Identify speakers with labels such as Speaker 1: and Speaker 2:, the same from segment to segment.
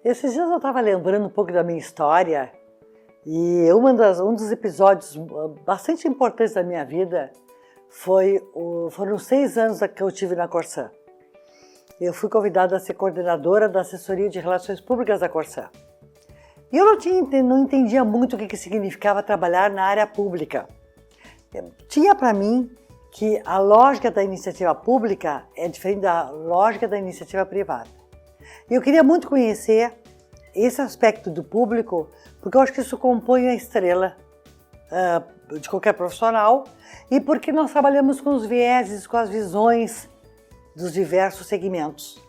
Speaker 1: Esses dias eu estava lembrando um pouco da minha história e um dos episódios bastante importantes da minha vida foram 6 anos que eu tive na Corsã. Eu fui convidada a ser coordenadora da assessoria de relações públicas da Corsã. E eu não entendia muito o que significava trabalhar na área pública. Tinha para mim que a lógica da iniciativa pública é diferente da lógica da iniciativa privada. E eu queria muito conhecer esse aspecto do público, porque eu acho que isso compõe a estrela de qualquer profissional e porque nós trabalhamos com os vieses, com as visões dos diversos segmentos.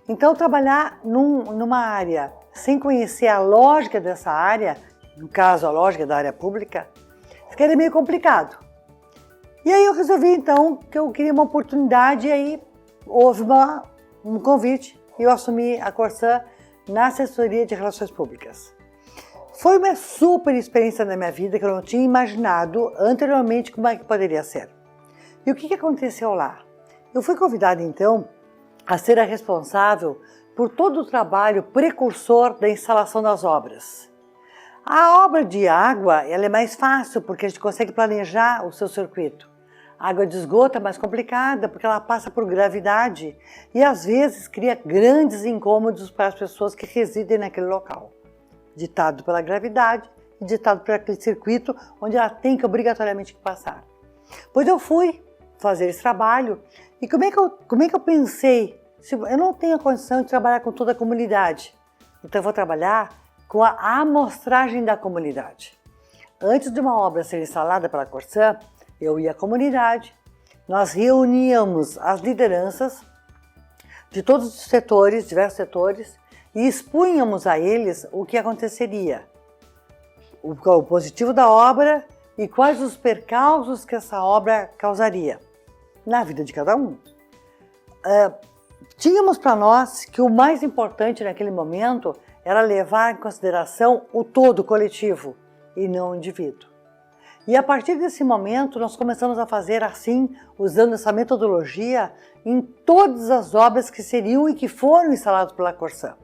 Speaker 1: Então, trabalhar numa área sem conhecer a lógica dessa área, no caso a lógica da área pública, ficaria meio complicado. E aí eu resolvi então que eu queria uma oportunidade e aí houve um convite e eu assumi a Corsã na assessoria de relações públicas. Foi uma super experiência na minha vida que eu não tinha imaginado anteriormente como é que poderia ser. E o que aconteceu lá? Eu fui convidada então a ser a responsável por todo o trabalho precursor da instalação das obras. A obra de água ela é mais fácil porque a gente consegue planejar o seu circuito. A água de esgoto é mais complicada porque ela passa por gravidade e às vezes cria grandes incômodos para as pessoas que residem naquele local. Ditado pela gravidade e ditado por aquele circuito onde ela tem que obrigatoriamente passar. Pois eu fui fazer esse trabalho e como é que eu pensei? Eu não tenho a condição de trabalhar com toda a comunidade, então eu vou trabalhar com a amostragem da comunidade. Antes de uma obra ser instalada pela Corsã, eu ia à comunidade, nós reuníamos as lideranças de todos os setores, diversos setores, e expunhamos a eles o que aconteceria, o positivo da obra e quais os percalços que essa obra causaria na vida de cada um. Tínhamos para nós que o mais importante naquele momento era levar em consideração o todo coletivo e não o indivíduo. E a partir desse momento nós começamos a fazer assim, usando essa metodologia em todas as obras que seriam e que foram instaladas pela Corsã.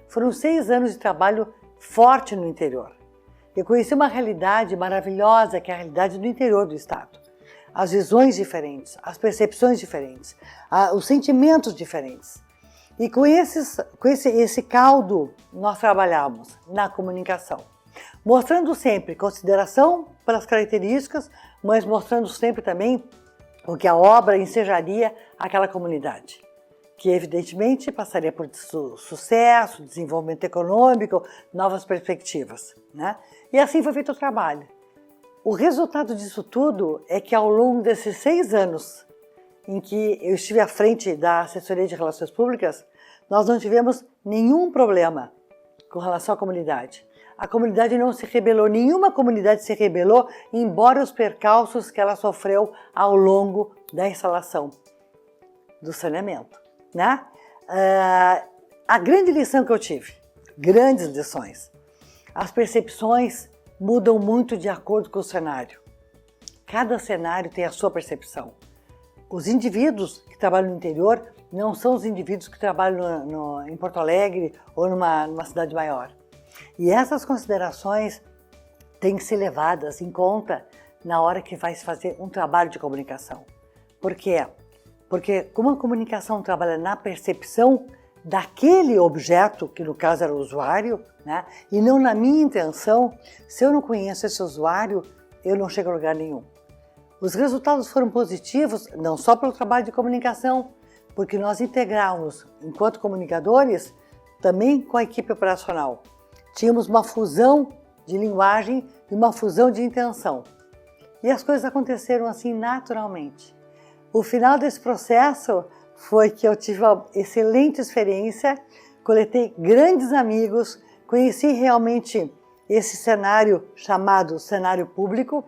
Speaker 1: Foram 6 anos de trabalho forte no interior. Eu conheci uma realidade maravilhosa que é a realidade do interior do estado. As visões diferentes, as percepções diferentes, os sentimentos diferentes. E com esse caldo nós trabalhamos na comunicação. Mostrando sempre consideração pelas características, mas mostrando sempre também o que a obra ensejaria àquela comunidade, que evidentemente passaria por sucesso, desenvolvimento econômico, novas perspectivas, né? E assim foi feito o trabalho. O resultado disso tudo é que ao longo desses 6 anos em que eu estive à frente da assessoria de relações públicas, nós não tivemos nenhum problema com relação à comunidade. A comunidade não se rebelou, nenhuma comunidade se rebelou, embora os percalços que ela sofreu ao longo da instalação do saneamento, né? A grande lição que eu tive, grandes lições, as percepções mudam muito de acordo com o cenário. Cada cenário tem a sua percepção. Os indivíduos que trabalham no interior não são os indivíduos que trabalham em Porto Alegre ou numa cidade maior. E essas considerações têm que ser levadas em conta na hora que vai se fazer um trabalho de comunicação. Por quê? Porque como a comunicação trabalha na percepção daquele objeto, que no caso era o usuário, né, e não na minha intenção, se eu não conheço esse usuário, eu não chego a lugar nenhum. Os resultados foram positivos, não só pelo trabalho de comunicação, porque nós integramos, enquanto comunicadores, também com a equipe operacional. Tínhamos uma fusão de linguagem e uma fusão de intenção. E as coisas aconteceram assim naturalmente. O final desse processo foi que eu tive uma excelente experiência, coletei grandes amigos, conheci realmente esse cenário chamado cenário público,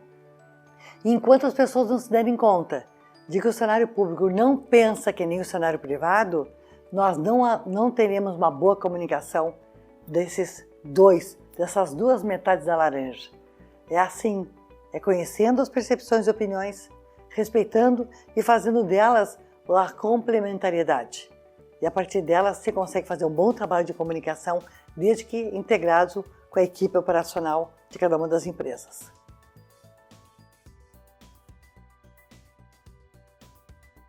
Speaker 1: enquanto as pessoas não se derem conta de que o cenário público não pensa que nem o cenário privado, nós não teremos uma boa comunicação dessas duas metades da laranja. É assim, é conhecendo as percepções e opiniões, respeitando e fazendo delas a complementariedade. E a partir dela, você consegue fazer um bom trabalho de comunicação, desde que integrado com a equipe operacional de cada uma das empresas.